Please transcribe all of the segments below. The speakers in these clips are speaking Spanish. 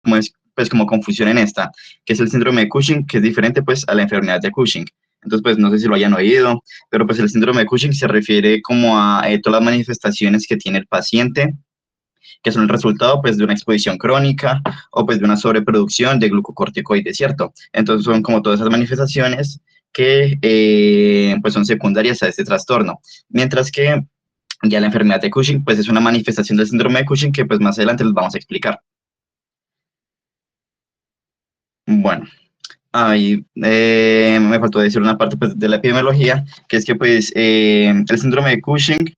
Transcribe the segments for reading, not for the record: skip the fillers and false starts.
como es pues como confusión en esta, que es el síndrome de Cushing, que es diferente pues a la enfermedad de Cushing. Entonces, pues no sé si lo hayan oído, pero pues el síndrome de Cushing se refiere como a todas las manifestaciones que tiene el paciente, que son el resultado pues de una exposición crónica o pues de una sobreproducción de glucocorticoides, ¿cierto? Entonces son como todas esas manifestaciones que pues son secundarias a este trastorno, mientras que ya la enfermedad de Cushing pues es una manifestación del síndrome de Cushing que pues más adelante les vamos a explicar. Bueno, ahí me faltó decir una parte pues, de la epidemiología, que es que pues el síndrome de Cushing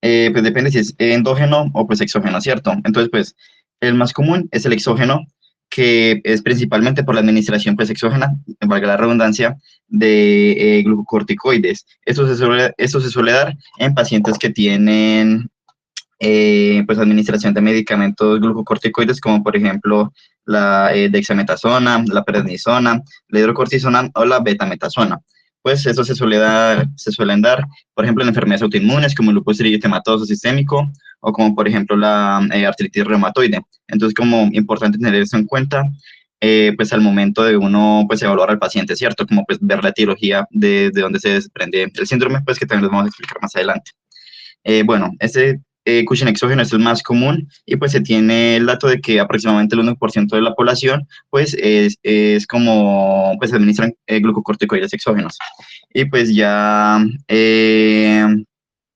pues depende si es endógeno o pues exógeno, ¿cierto? Entonces, pues el más común es el exógeno, que es principalmente por la administración pues exógena, valga la redundancia, de glucocorticoides. Esto se suele dar en pacientes que tienen pues administración de medicamentos glucocorticoides, como por ejemplo la dexametasona, la prednisona, la hidrocortisona o la betametasona. Pues eso se suelen dar, por ejemplo, en enfermedades autoinmunes como el lupus eritematoso sistémico o como por ejemplo la artritis reumatoide. Entonces, como importante tener eso en cuenta, pues al momento de uno pues evaluar al paciente, ¿cierto? Como pues ver la etiología de dónde se desprende el síndrome, pues que también les vamos a explicar más adelante. Bueno, este Cushing exógeno es el más común y pues se tiene el dato de que aproximadamente el 1% de la población pues es como pues administran glucocorticoides exógenos. Y pues ya el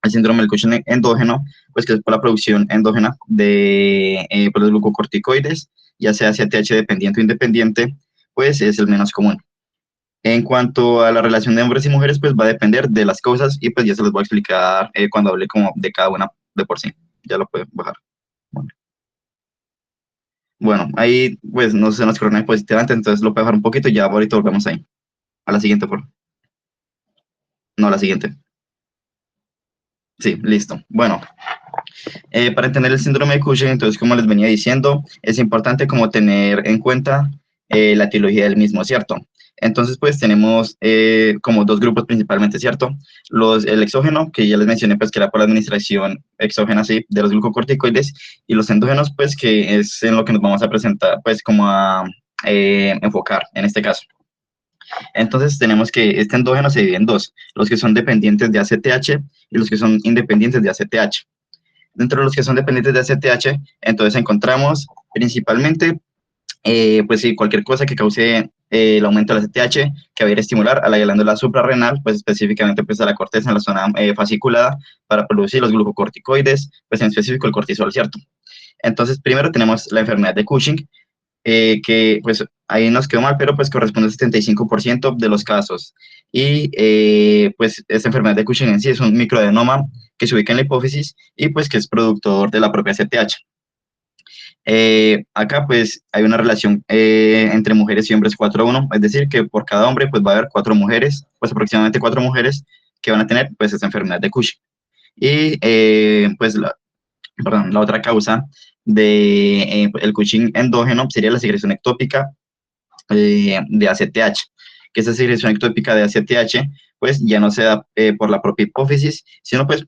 síndrome del Cushing endógeno, pues que es por la producción endógena de pues, los glucocorticoides, ya sea ACTH dependiente o independiente, pues es el menos común. En cuanto a la relación de hombres y mujeres, pues va a depender de las causas y pues ya se los voy a explicar cuando hable como de cada una de por sí. Ya lo pueden bajar. Bueno, bueno, ahí pues no se nos corona diapositivante, entonces lo puedo bajar un poquito y ya ahorita volvemos ahí. A la siguiente, por favor. No, a la siguiente. Sí, listo. Bueno, para entender el síndrome de Cushing, entonces como les venía diciendo, es importante como tener en cuenta la etiología del mismo, ¿cierto? Entonces, pues tenemos como dos grupos principalmente, ¿cierto? El exógeno, que ya les mencioné, pues que era por la administración exógena, sí, de los glucocorticoides, y los endógenos, pues que es en lo que nos vamos a presentar, pues como a enfocar en este caso. Entonces tenemos que este endógeno se divide en dos, los que son dependientes de ACTH y los que son independientes de ACTH. Dentro de los que son dependientes de ACTH, entonces encontramos principalmente pues sí, cualquier cosa que cause el aumento del ACTH, que va a ir a estimular a la glándula suprarrenal, pues específicamente pues a la corteza en la zona fasciculada para producir los glucocorticoides, pues en específico el cortisol, ¿cierto? Entonces, primero tenemos la enfermedad de Cushing, que pues ahí nos quedó mal, pero pues corresponde al 75% de los casos. Y pues esta enfermedad de Cushing en sí es un microadenoma que se ubica en la hipófisis y pues que es productor de la propia ACTH. Acá pues hay una relación entre mujeres y hombres 4:1, es decir, que por cada hombre pues va a haber 4 mujeres, pues aproximadamente 4 mujeres que van a tener pues esta enfermedad de Cushing. Y pues perdón, la otra causa de el Cushing endógeno sería la secreción ectópica de ACTH, que esa secreción ectópica de ACTH pues ya no se da por la propia hipófisis, sino pues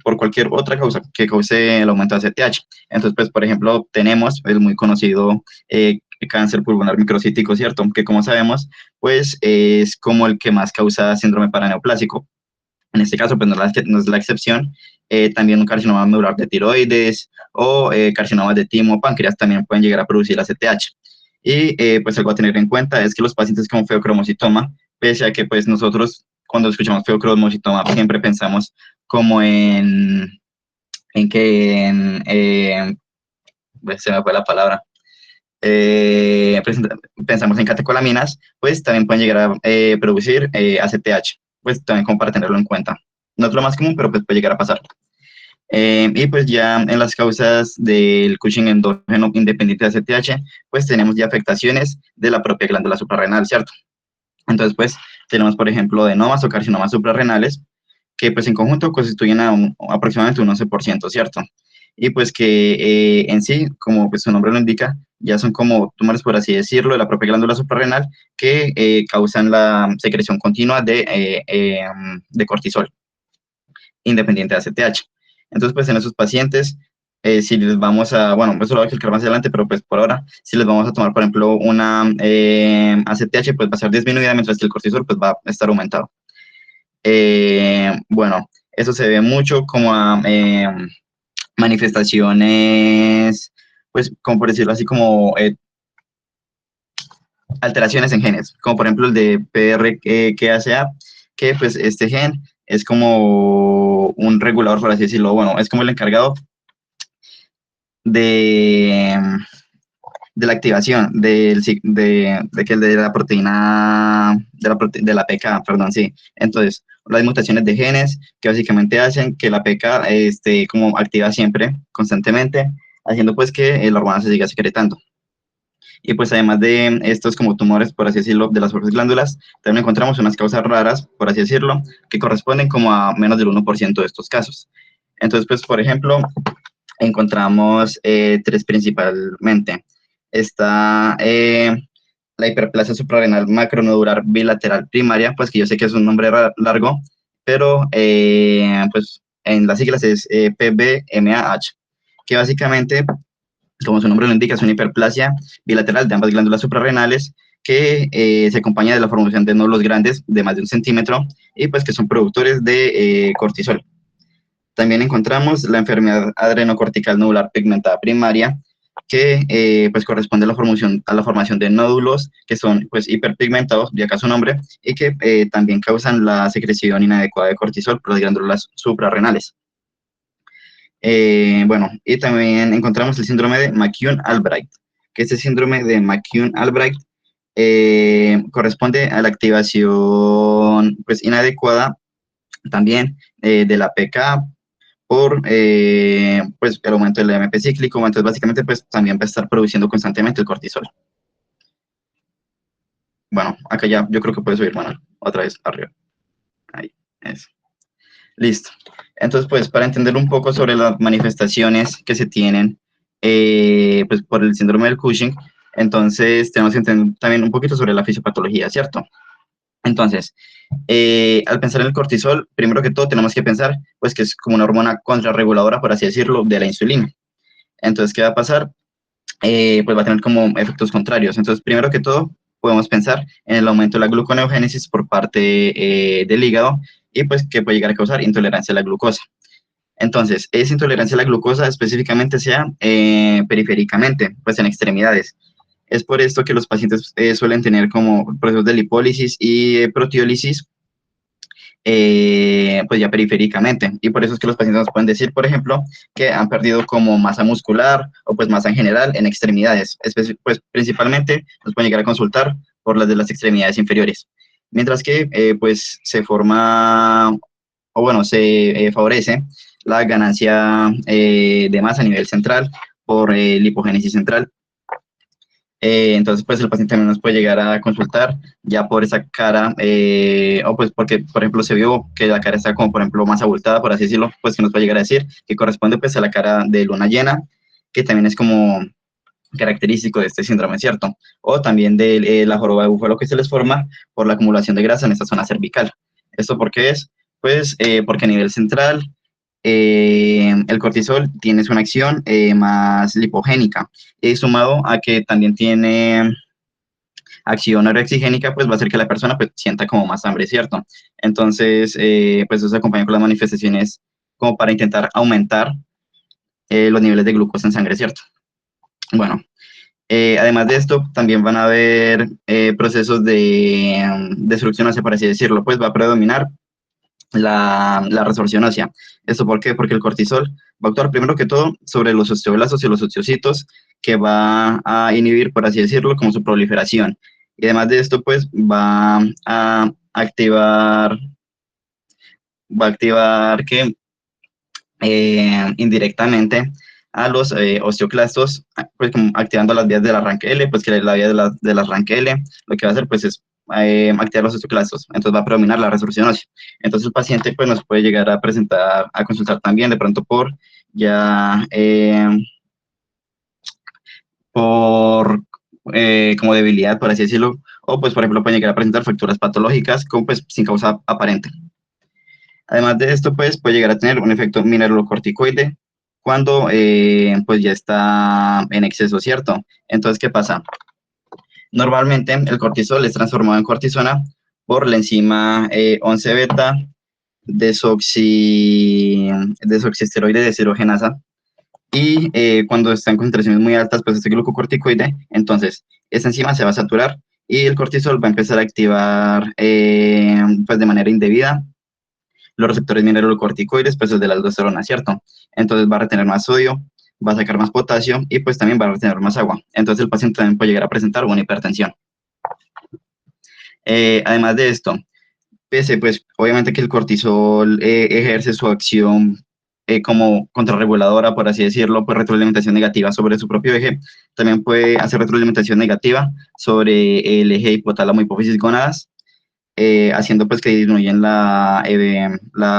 por cualquier otra causa que cause el aumento de ACTH. Entonces, pues, por ejemplo, tenemos el muy conocido cáncer pulmonar microcítico, ¿cierto? Que como sabemos, pues es como el que más causa síndrome paraneoplásico. En este caso, pues no es la excepción. También un carcinoma medular de tiroides o carcinomas de timo o páncreas también pueden llegar a producir ACTH. Y pues algo a tener en cuenta es que los pacientes con feocromocitoma, pese a que pues nosotros cuando escuchamos feocromocitoma siempre pensamos como en que pues, se me fue la palabra, pensamos en catecolaminas, pues también pueden llegar a producir ACTH, pues también como para tenerlo en cuenta. No es lo más común, pero pues puede llegar a pasar. Y pues ya en las causas del Cushing endógeno independiente de ACTH, pues tenemos ya afectaciones de la propia glándula suprarrenal, ¿cierto? Entonces, pues tenemos, por ejemplo, adenomas o carcinomas suprarrenales, que pues en conjunto constituyen aproximadamente un 11%, ¿cierto? Y pues que en sí, como pues su nombre lo indica, ya son como tumores, por así decirlo, de la propia glándula suprarrenal que causan la secreción continua de cortisol, independiente de ACTH. Entonces, pues en esos pacientes Si les vamos a, bueno, eso lo voy a explicar más adelante, pero pues por ahora, si les vamos a tomar, por ejemplo, una ACTH, pues va a ser disminuida, mientras que el cortisol pues va a estar aumentado. Bueno, eso se ve mucho como a manifestaciones, pues como por decirlo así, como alteraciones en genes, como por ejemplo el de PRKACA, que pues este gen es como un regulador, por así decirlo, bueno, es como el encargado de, de la activación de la proteína, de la PK, perdón, sí. Entonces, las mutaciones de genes que básicamente hacen que la PK esté como activa siempre, constantemente, haciendo pues que la hormona se siga secretando. Y pues además de estos como tumores, por así decirlo, de las propias glándulas, también encontramos unas causas raras, por así decirlo, que corresponden como a menos del 1% de estos casos. Entonces, pues, por ejemplo, encontramos tres principalmente. Está la hiperplasia suprarrenal macronodular bilateral primaria, pues que yo sé que es un nombre largo, pero pues en las siglas es PBMAH, que básicamente, como su nombre lo indica, es una hiperplasia bilateral de ambas glándulas suprarrenales que se acompaña de la formación de nódulos grandes de más de 1 centímetro y pues que son productores de cortisol. También encontramos la enfermedad adrenocortical nodular pigmentada primaria, que pues corresponde a la formación de nódulos que son pues hiperpigmentados, de acá su nombre, y que también causan la secreción inadecuada de cortisol por las glándulas suprarrenales. Bueno, y también encontramos el síndrome de McCune-Albright, que este síndrome de McCune-Albright corresponde a la activación pues inadecuada también de la PK por pues, el aumento del AMP cíclico, entonces básicamente pues también va a estar produciendo constantemente el cortisol. Bueno, acá ya yo creo que puedes subir, Manuel, otra vez arriba. Ahí, eso. Listo. Entonces, pues para entender un poco sobre las manifestaciones que se tienen pues, por el síndrome del Cushing, entonces tenemos que entender también un poquito sobre la fisiopatología, ¿cierto? Entonces, al pensar en el cortisol, primero que todo tenemos que pensar pues que es como una hormona contrarreguladora, por así decirlo, de la insulina. Entonces, ¿qué va a pasar? Pues va a tener como efectos contrarios. Entonces, primero que todo, podemos pensar en el aumento de la gluconeogénesis por parte del hígado y pues que puede llegar a causar intolerancia a la glucosa. Entonces, esa intolerancia a la glucosa específicamente sea periféricamente, pues en extremidades. Es por esto que los pacientes suelen tener como procesos de lipólisis y proteólisis pues ya periféricamente. Y por eso es que los pacientes nos pueden decir, por ejemplo, que han perdido como masa muscular o pues masa en general en extremidades. Pues principalmente nos pueden llegar a consultar por las de las extremidades inferiores. Mientras que pues se forma, o bueno, se favorece la ganancia de masa a nivel central por lipogénesis central. Entonces, pues el paciente también nos puede llegar a consultar ya por esa cara, o pues porque, por ejemplo, se vio que la cara está como, por ejemplo, más abultada, por así decirlo, pues que nos puede llegar a decir que corresponde pues a la cara de luna llena, que también es como característico de este síndrome, ¿cierto? O también de la joroba de búfalo que se les forma por la acumulación de grasa en esta zona cervical. ¿Esto por qué es? Pues porque a nivel central el cortisol tiene una acción más lipogénica, sumado a que también tiene acción neuroexigénica, pues va a hacer que la persona pues sienta como más hambre, ¿cierto? Entonces, pues eso se acompaña con las manifestaciones como para intentar aumentar los niveles de glucosa en sangre, ¿cierto? Bueno, además de esto, también van a haber procesos de destrucción ósea, por así decirlo, pues va a predominar la resorción ósea. ¿Esto por qué? Porque el cortisol va a actuar primero que todo sobre los osteoblastos y los osteocitos, que va a inhibir, por así decirlo, como su proliferación. Y además de esto, pues va a activar que indirectamente a los osteoclastos, pues como activando las vías del arranque L, pues que la vía del arranque L lo que va a hacer pues es activar los osteoclastos, entonces va a predominar la resorción ósea. Entonces el paciente pues nos puede llegar a presentar, a consultar también de pronto por ya por como debilidad, por así decirlo, o pues por ejemplo puede llegar a presentar fracturas patológicas como pues sin causa aparente. Además de esto, pues puede llegar a tener un efecto mineralocorticoide cuando pues ya está en exceso, ¿cierto? Entonces, ¿qué pasa? Normalmente el cortisol es transformado en cortisona por la enzima 11 beta desoxiesteroide deshidrogenasa y cuando está en concentraciones muy altas, pues este glucocorticoide, entonces esa enzima se va a saturar y el cortisol va a empezar a activar pues de manera indebida los receptores mineralocorticoides, pues de la aldosterona, ¿cierto? Entonces va a retener más sodio, va a sacar más potasio y pues también va a retener más agua. Entonces el paciente también puede llegar a presentar una hipertensión. Además de esto, pese pues obviamente que el cortisol ejerce su acción como contrarreguladora, por así decirlo, pues retroalimentación negativa sobre su propio eje, también puede hacer retroalimentación negativa sobre el eje hipotálamo hipófisis gónadas, haciendo pues que disminuyen la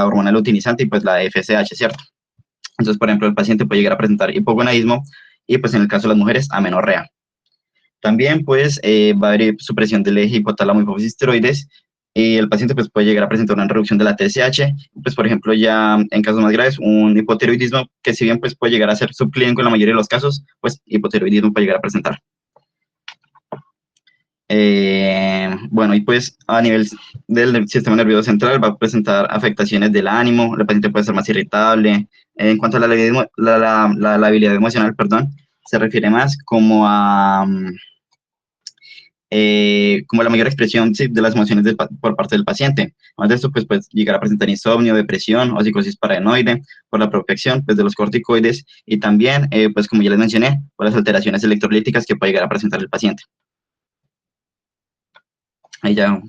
hormona luteinizante y pues la FSH, ¿cierto? Entonces, por ejemplo, el paciente puede llegar a presentar hipogonadismo y pues en el caso de las mujeres, amenorrea. También pues va a haber supresión del eje hipotálamo hipófisis tiroides y el paciente pues puede llegar a presentar una reducción de la TSH, pues por ejemplo ya en casos más graves un hipotiroidismo que si bien pues puede llegar a ser subclínico en la mayoría de los casos, pues hipotiroidismo puede llegar a presentar. Bueno, y pues a nivel del sistema nervioso central va a presentar afectaciones del ánimo, el paciente puede ser más irritable. En cuanto a la labilidad emocional, perdón, se refiere más como la mayor expresión sí, de las emociones por parte del paciente. Además de esto, pues puede llegar a presentar insomnio, depresión o psicosis paranoide por la propia acción pues, de los corticoides y también, pues como ya les mencioné, por las alteraciones electrolíticas que puede llegar a presentar el paciente. Ahí ya,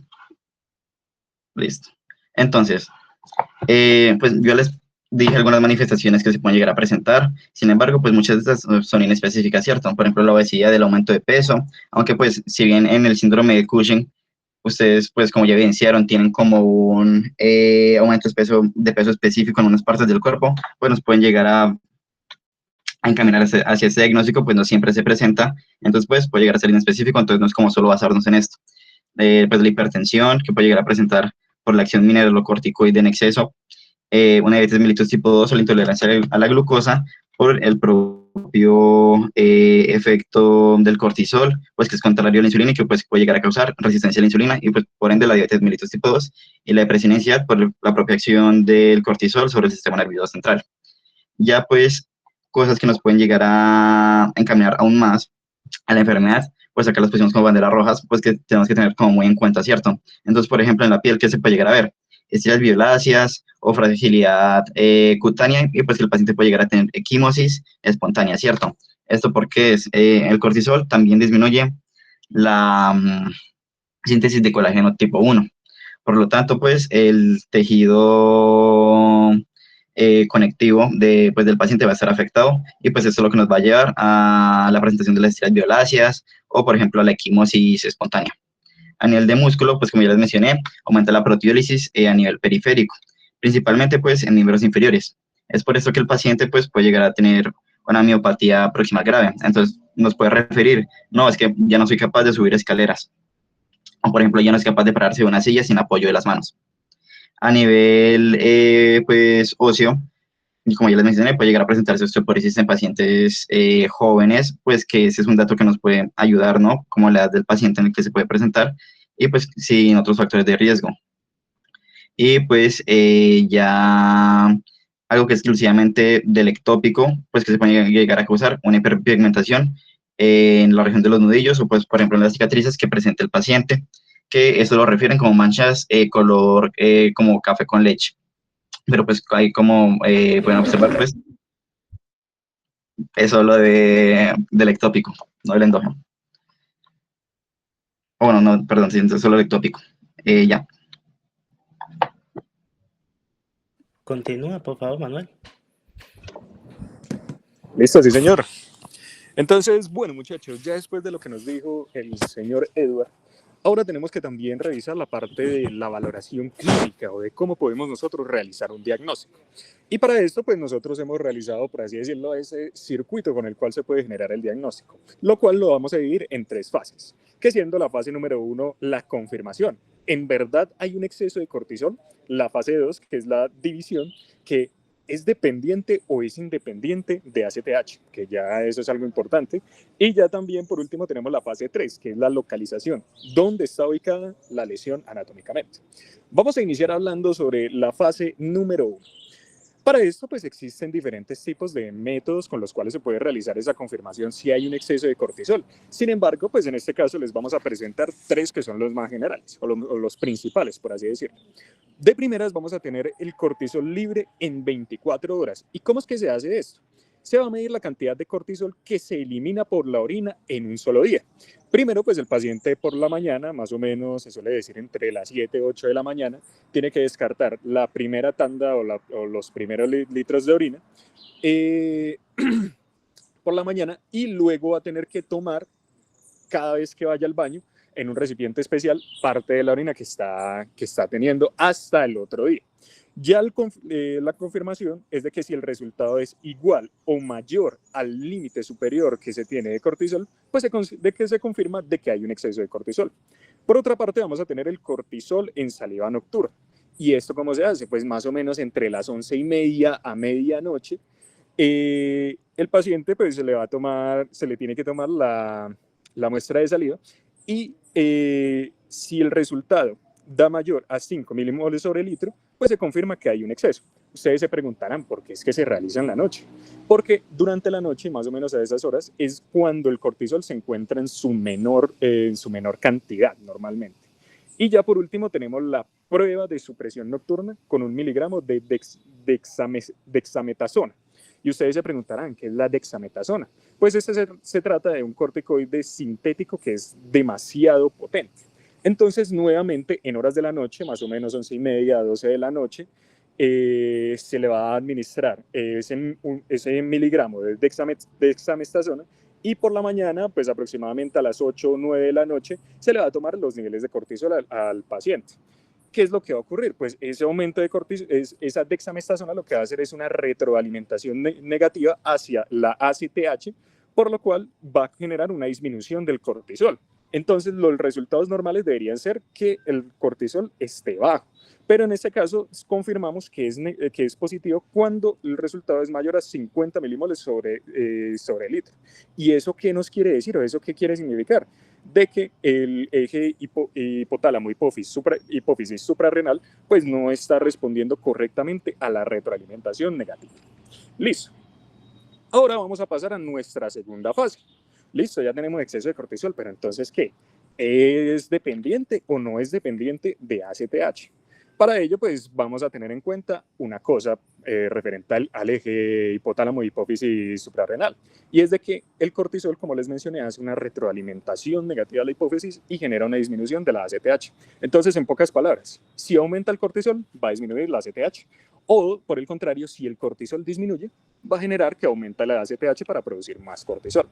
listo. Entonces, pues yo les dije algunas manifestaciones que se pueden llegar a presentar, sin embargo, pues muchas de estas son inespecíficas, ¿cierto? Por ejemplo, la obesidad, el aumento de peso, aunque pues si bien en el síndrome de Cushing, ustedes pues como ya evidenciaron, tienen como un aumento de peso específico en unas partes del cuerpo, pues nos pueden llegar a encaminar hacia ese diagnóstico, pues no siempre se presenta, entonces pues puede llegar a ser inespecífico, entonces no es como solo basarnos en esto. Pues la hipertensión, que puede llegar a presentar por la acción mineralocorticoide en exceso, una diabetes mellitus tipo 2 o la intolerancia a la glucosa por el propio efecto del cortisol, pues que es contrario a la insulina y que pues puede llegar a causar resistencia a la insulina y pues por ende la diabetes mellitus tipo 2 y la depresión y ansiedad por la propia acción del cortisol sobre el sistema nervioso central. Ya pues cosas que nos pueden llegar a encaminar aún más a la enfermedad, pues acá las pusimos como banderas rojas, pues que tenemos que tener como muy en cuenta, ¿cierto? Entonces, por ejemplo, en la piel, ¿qué se puede llegar a ver? Estrellas violáceas o fragilidad cutánea y pues que el paciente puede llegar a tener equimosis espontánea, ¿cierto? Esto porque el cortisol también disminuye la síntesis de colágeno tipo 1. Por lo tanto, pues el tejido conectivo pues, del paciente va a estar afectado y pues eso es lo que nos va a llevar a la presentación de las estrellas violáceas o, por ejemplo, a la equimosis espontánea. A nivel de músculo, pues como ya les mencioné, aumenta la proteólisis a nivel periférico, principalmente pues en miembros inferiores. Es por eso que el paciente pues puede llegar a tener una miopatía proximal grave. Entonces nos puede referir, no, es que ya no soy capaz de subir escaleras. O por ejemplo, ya no es capaz de pararse de una silla sin apoyo de las manos. A nivel pues óseo, y como ya les mencioné, puede llegar a presentarse osteoporosis en pacientes jóvenes, pues que ese es un dato que nos puede ayudar, ¿no? Como la edad del paciente en el que se puede presentar y pues sin otros factores de riesgo. Y pues ya algo que es exclusivamente del ectópico, pues que se puede llegar a causar una hiperpigmentación en la región de los nudillos o pues por ejemplo en las cicatrices que presenta el paciente, que esto lo refieren como manchas color como café con leche. Pero pues ahí como pueden observar, pues es solo del ectópico, no del endógeno. O bueno, no, perdón, sí, es solo el ectópico. Ya. Continúa, por favor, Manuel. Listo, sí, señor. Entonces, bueno, muchachos, ya después de lo que nos dijo el señor Edward, ahora tenemos que también revisar la parte de la valoración clínica o de cómo podemos nosotros realizar un diagnóstico. Y para esto, pues nosotros hemos realizado, por así decirlo, ese circuito con el cual se puede generar el diagnóstico, lo cual lo vamos a dividir en 3 fases, que siendo la fase número 1, la confirmación. ¿En verdad hay un exceso de cortisol? La fase 2, que es la división, que ¿es dependiente o es independiente de ACTH? Que ya eso es algo importante. Y ya también, por último, tenemos la fase 3, que es la localización. ¿Dónde está ubicada la lesión anatómicamente? Vamos a iniciar hablando sobre la fase número 1. Para esto, pues existen diferentes tipos de métodos con los cuales se puede realizar esa confirmación si hay un exceso de cortisol. Sin embargo, pues en este caso les vamos a presentar 3 que son los más generales o los principales, por así decirlo. De primeras vamos a tener el cortisol libre en 24 horas. ¿Y cómo es que se hace esto? Se va a medir la cantidad de cortisol que se elimina por la orina en un solo día. Primero, pues el paciente por la mañana, más o menos se suele decir entre las 7 y 8 de la mañana, tiene que descartar la primera tanda o los primeros litros de orina por la mañana, y luego va a tener que tomar cada vez que vaya al baño en un recipiente especial parte de la orina que está teniendo hasta el otro día. Ya la confirmación es de que si el resultado es igual o mayor al límite superior que se tiene de cortisol, pues se confirma de que hay un exceso de cortisol. Por otra parte, vamos a tener el cortisol en saliva nocturna. ¿Y esto cómo se hace? Pues más o menos entre las 11:30 a medianoche, el paciente pues se le tiene que tomar la muestra de saliva, y si el resultado da mayor a 5 milimoles sobre litro, pues se confirma que hay un exceso. Ustedes se preguntarán por qué es que se realiza en la noche. Porque durante la noche, más o menos a esas horas, es cuando el cortisol se encuentra en su menor cantidad normalmente. Y ya por último tenemos la prueba de supresión nocturna con 1 miligramo de dexametasona. Y ustedes se preguntarán, ¿qué es la dexametasona? Pues se trata de un corticoide sintético que es demasiado potente. Entonces, nuevamente, en horas de la noche, más o menos 11:30 a 12 de la noche, se le va a administrar ese miligramo de dexametasona, y por la mañana, pues aproximadamente a las 8 o 9 de la noche, se le va a tomar los niveles de cortisol al paciente. ¿Qué es lo que va a ocurrir? Pues ese aumento de cortisol, esa dexametasona lo que va a hacer es una retroalimentación negativa hacia la ACTH, por lo cual va a generar una disminución del cortisol. Entonces, los resultados normales deberían ser que el cortisol esté bajo, pero en este caso confirmamos que es positivo cuando el resultado es mayor a 50 milimoles sobre litro. ¿Y eso qué nos quiere decir, o eso qué quiere significar? De que el eje hipotálamo hipófisis suprarrenal pues no está respondiendo correctamente a la retroalimentación negativa. Listo. Ahora vamos a pasar a nuestra segunda fase. Listo, ya tenemos exceso de cortisol, pero entonces, ¿qué? ¿Es dependiente o no es dependiente de ACTH? Para ello, pues vamos a tener en cuenta una cosa referente al eje hipotálamo hipófisis suprarrenal, y es de que el cortisol, como les mencioné, hace una retroalimentación negativa a la hipófisis y genera una disminución de la ACTH. Entonces, en pocas palabras, si aumenta el cortisol, va a disminuir la ACTH, o por el contrario, si el cortisol disminuye, va a generar que aumenta la ACTH para producir más cortisol.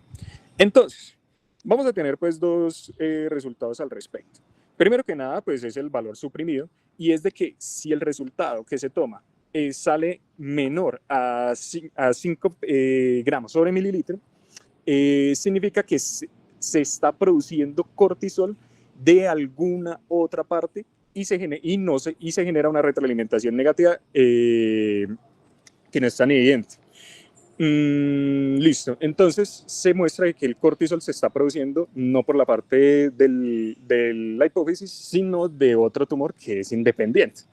Entonces, vamos a tener pues 2 resultados al respecto. Primero que nada, pues es el valor suprimido, y es de que si el resultado que se toma sale menor a 5 gramos sobre mililitro, significa que se está produciendo cortisol de alguna otra parte, y se genera una retroalimentación negativa que no es tan evidente. Listo, entonces se muestra que el cortisol se está produciendo no por la parte de la hipófisis, sino de otro tumor que es independiente.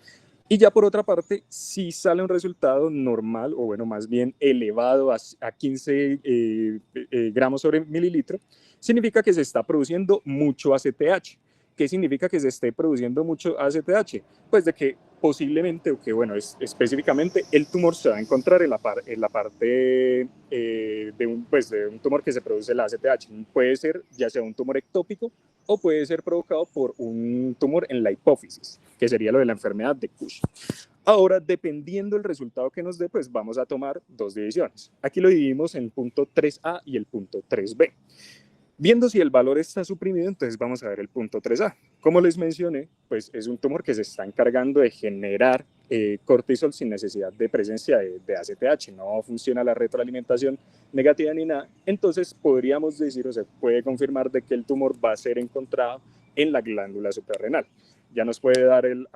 Y ya por otra parte, si sale un resultado normal, o bueno, más bien elevado a 15 gramos sobre mililitro, significa que se está produciendo mucho ACTH. ¿Qué significa que se esté produciendo mucho ACTH? Pues de que posiblemente, o que bueno, específicamente el tumor se va a encontrar en la parte de un tumor que se produce la ACTH. Puede ser ya sea un tumor ectópico, o puede ser provocado por un tumor en la hipófisis, que sería lo de la enfermedad de Cushing. Ahora, dependiendo del resultado que nos dé, pues vamos a tomar 2 divisiones. Aquí lo dividimos en el punto 3A y el punto 3B. Viendo si el valor está suprimido, entonces vamos a ver el punto 3A. Como les mencioné, pues es un tumor que se está encargando de generar cortisol sin necesidad de presencia de ACTH. No funciona la retroalimentación negativa ni nada. Entonces podríamos decir, o se puede confirmar, de que el tumor va a ser encontrado en la glándula suprarrenal. Ya nos puede dar el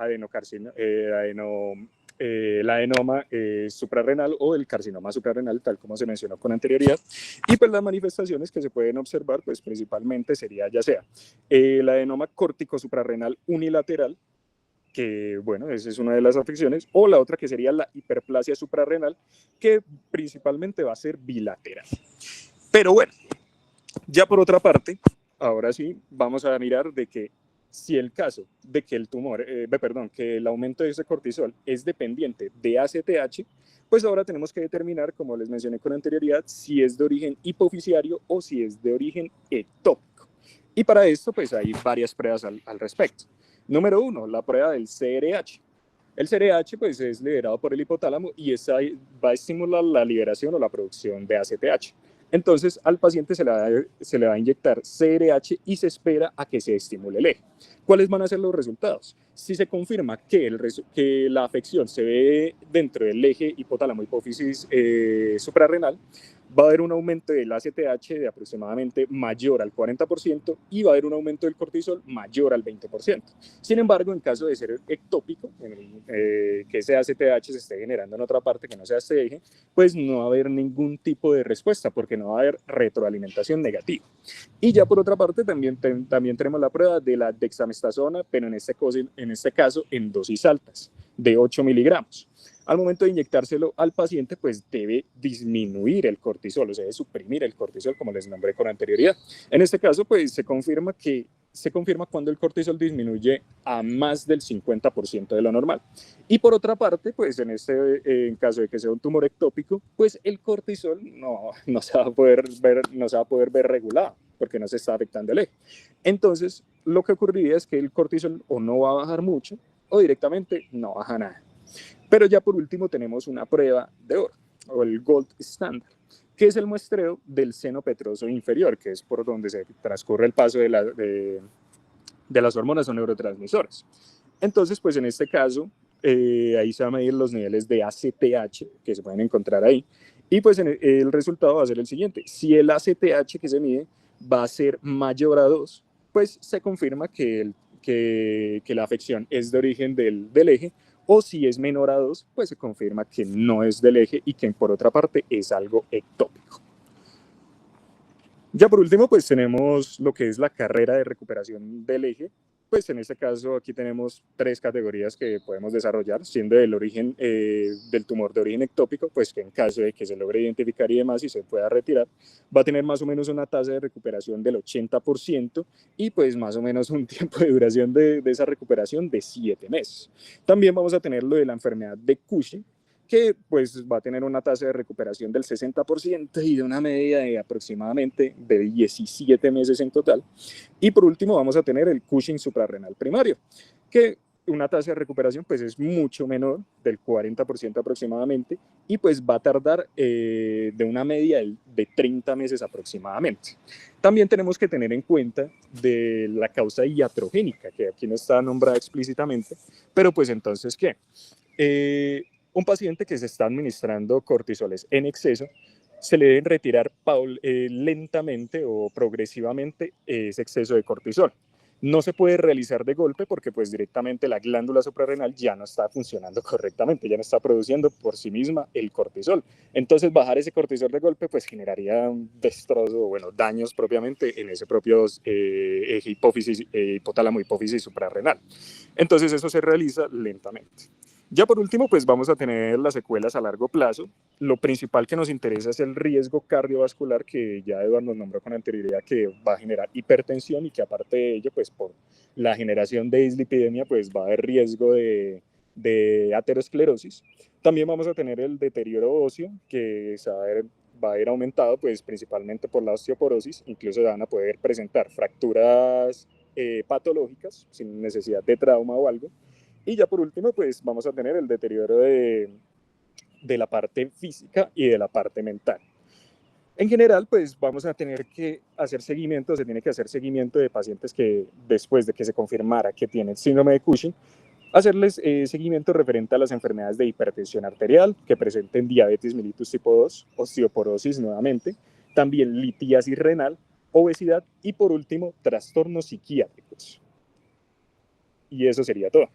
el adenoma suprarrenal o el carcinoma suprarrenal, tal como se mencionó con anterioridad. Y pues las manifestaciones que se pueden observar, pues principalmente sería ya sea el adenoma córtico suprarrenal unilateral, que bueno, esa es una de las afecciones, o la otra que sería la hiperplasia suprarrenal, que principalmente va a ser bilateral. Pero bueno, ya por otra parte, ahora sí, vamos a mirar de que si el caso de que el tumor, que el aumento de ese cortisol es dependiente de ACTH, pues ahora tenemos que determinar, como les mencioné con anterioridad, si es de origen hipofisiario o si es de origen ectópico. Y para esto, pues hay varias pruebas al respecto. Número 1, la prueba del CRH. El CRH pues, es liberado por el hipotálamo y esa va a estimular la liberación o la producción de ACTH. Entonces, al paciente se le va a inyectar CRH y se espera a que se estimule el eje. ¿Cuáles van a ser los resultados? Si se confirma que la afección se ve dentro del eje hipotálamo-hipófisis suprarrenal, va a haber un aumento del ACTH de aproximadamente mayor al 40% y va a haber un aumento del cortisol mayor al 20%. Sin embargo, en caso de ser ectópico, que ese ACTH se esté generando en otra parte que no sea este eje, pues no va a haber ningún tipo de respuesta porque no va a haber retroalimentación negativa. Y ya por otra parte, también tenemos la prueba de la dexamestasona, pero en este caso en dosis altas, de 8 miligramos. Al momento de inyectárselo al paciente, pues debe disminuir el cortisol, o sea, debe suprimir el cortisol, como les nombré con anterioridad. En este caso, pues se confirma cuando el cortisol disminuye a más del 50% de lo normal. Y por otra parte, pues en caso de que sea un tumor ectópico, pues el cortisol no se va a poder ver regulado, porque no se está afectando el eje. Entonces, lo que ocurriría es que el cortisol o no va a bajar mucho, o directamente no baja nada. Pero ya por último tenemos una prueba de oro, o el gold standard, que es el muestreo del seno petroso inferior, que es por donde se transcurre el paso de las hormonas o neurotransmisores. Entonces, pues en este caso, ahí se van a medir los niveles de ACTH que se pueden encontrar ahí, y pues el resultado va a ser el siguiente. Si el ACTH que se mide va a ser mayor a 2, pues se confirma que la afección es de origen del eje, o si es menor a 2, pues se confirma que no es del eje y que por otra parte es algo ectópico. Ya por último, pues tenemos lo que es la carrera de recuperación del eje. Pues en este caso aquí tenemos 3 categorías que podemos desarrollar, siendo del origen del tumor de origen ectópico, pues que en caso de que se logre identificar y demás y se pueda retirar, va a tener más o menos una tasa de recuperación del 80% y pues más o menos un tiempo de duración de esa recuperación de 7 meses. También vamos a tener lo de la enfermedad de Cushing, que pues va a tener una tasa de recuperación del 60% y de una media de aproximadamente de 17 meses en total. Y por último vamos a tener el Cushing suprarrenal primario, que una tasa de recuperación pues es mucho menor, del 40% aproximadamente, y pues va a tardar de una media de 30 meses aproximadamente. También tenemos que tener en cuenta de la causa iatrogénica, que aquí no está nombrada explícitamente, pero pues entonces, ¿qué? Un paciente que se está administrando cortisoles en exceso, se le deben retirar lentamente o progresivamente ese exceso de cortisol. No se puede realizar de golpe porque pues directamente la glándula suprarrenal ya no está funcionando correctamente, ya no está produciendo por sí misma el cortisol. Entonces bajar ese cortisol de golpe pues generaría un destrozo, bueno, daños propiamente en ese propio eje hipotálamo hipófisis suprarrenal. Entonces eso se realiza lentamente. Ya por último, pues vamos a tener las secuelas a largo plazo. Lo principal que nos interesa es el riesgo cardiovascular, que ya Eduardo nos nombró con anterioridad, que va a generar hipertensión y que aparte de ello, pues por la generación de dislipidemia, pues va a haber riesgo de aterosclerosis. También vamos a tener el deterioro óseo, que va a ir aumentado, pues principalmente por la osteoporosis. Incluso van a poder presentar fracturas patológicas sin necesidad de trauma o algo. Y ya por último, pues vamos a tener el deterioro de la parte física y de la parte mental. En general, pues vamos a tener que hacer seguimiento, se tiene que hacer seguimiento de pacientes que después de que se confirmara que tienen síndrome de Cushing, hacerles seguimiento referente a las enfermedades de hipertensión arterial, que presenten diabetes mellitus tipo 2, osteoporosis nuevamente, también litiasis renal, obesidad y por último, trastornos psiquiátricos. Y eso sería todo.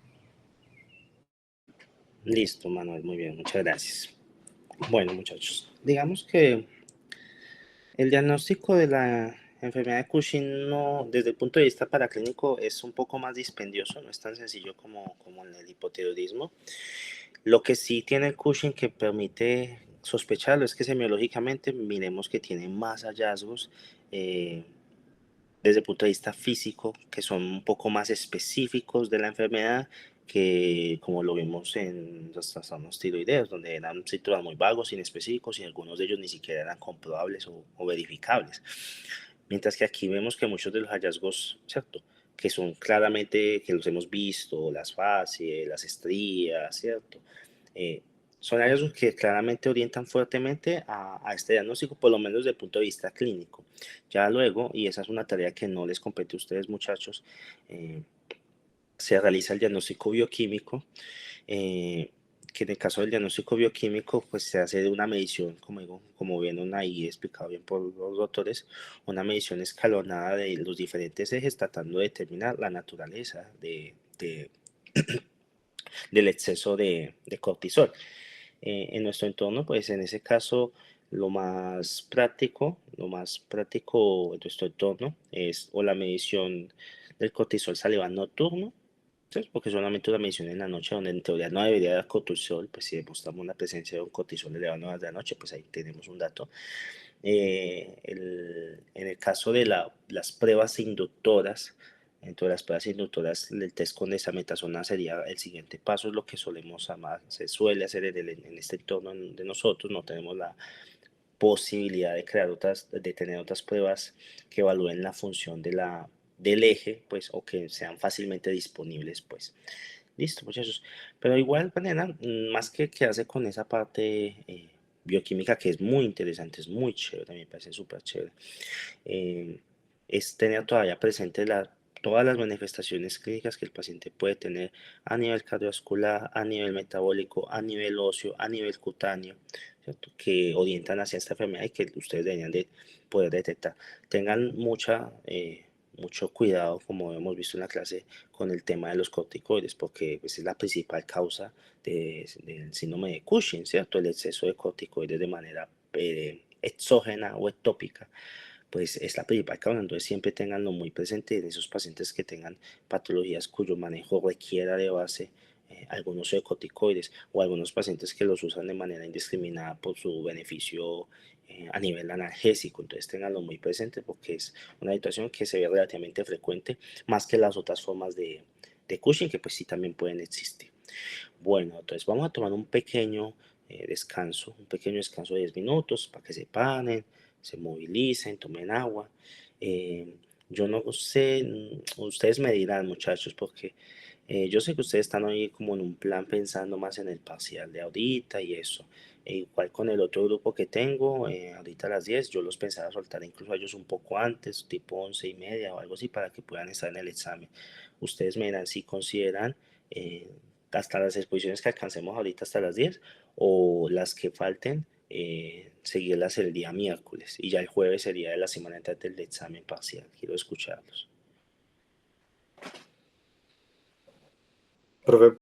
Listo, Manuel, muy bien, muchas gracias. Bueno, muchachos, digamos que el diagnóstico de la enfermedad de Cushing no, desde el punto de vista paraclínico es un poco más dispendioso, no es tan sencillo como en el hipotiroidismo. Lo que sí tiene el Cushing que permite sospecharlo es que semiológicamente miremos que tiene más hallazgos eh, desde el punto de vista físico que son un poco más específicos de la enfermedad que como lo vimos en los trastornos tiroideos, donde eran síntomas muy vagos, inespecíficos y algunos de ellos ni siquiera eran comprobables o verificables. Mientras que aquí vemos que muchos de los hallazgos, ¿cierto? Que son claramente, que los hemos visto, las facies, las estrías, ¿cierto? Eh, son hallazgos que claramente orientan fuertemente a este diagnóstico, por lo menos desde el punto de vista clínico. Ya luego, y esa es una tarea que no les compete a ustedes muchachos, se realiza el diagnóstico bioquímico, eh, que en el caso del diagnóstico bioquímico, pues se hace de una medición, como digo, como bien ahí explicado bien por los doctores, una medición escalonada de los diferentes ejes, tratando de determinar la naturaleza del exceso de cortisol. En nuestro entorno, pues en ese caso, lo más práctico en nuestro entorno es o la medición del cortisol salival nocturno, ¿sí? Porque solamente una medición en la noche, donde en teoría no debería dar cortisol, pues si demostramos la presencia de un cortisol elevado en horas de la noche, pues ahí tenemos un dato. En el caso de las pruebas inductoras, dentro de las pruebas inductoras, el test con desametasona sería el siguiente paso, es lo que solemos amar, se suele hacer en este entorno de nosotros, no tenemos la posibilidad de crear otras, de tener otras pruebas que evalúen la función del eje, pues, o que sean fácilmente disponibles, pues. Listo, muchachos. Pero igual manera, más que quedarse con esa parte bioquímica que es muy interesante, es muy chévere, a mí me parece súper chévere, eh, es tener todavía presente todas las manifestaciones clínicas que el paciente puede tener a nivel cardiovascular, a nivel metabólico, a nivel óseo, a nivel cutáneo, ¿cierto? Que orientan hacia esta enfermedad y que ustedes deberían de poder detectar. Tengan mucho cuidado, como hemos visto en la clase, con el tema de los corticoides, porque pues, es la principal causa del síndrome de Cushing, ¿cierto? El exceso de corticoides de manera exógena o ectópica pues es la principal causa. Entonces siempre tenganlo muy presente en esos pacientes que tengan patologías cuyo manejo requiera de base algún uso de corticoides o algunos pacientes que los usan de manera indiscriminada por su beneficio a nivel analgésico. Entonces tenganlo muy presente porque es una situación que se ve relativamente frecuente más que las otras formas de Cushing que pues sí también pueden existir. Bueno, entonces vamos a tomar un pequeño descanso, un pequeño descanso de 10 minutos para que se paren, se movilicen, tomen agua. Eh, yo no sé, ustedes me dirán muchachos, porque yo sé que ustedes están ahí como en un plan pensando más en el parcial de ahorita y eso. Igual con el otro grupo que tengo, ahorita a las 10, yo los pensaba soltar incluso a ellos un poco antes, tipo 11:30 o algo así, para que puedan estar en el examen. Ustedes me dirán si consideran eh, hasta las exposiciones que alcancemos ahorita hasta las 10 o las que falten, seguirlas el día miércoles y ya el jueves sería de la semana antes del examen parcial. Quiero escucharlos. Profe,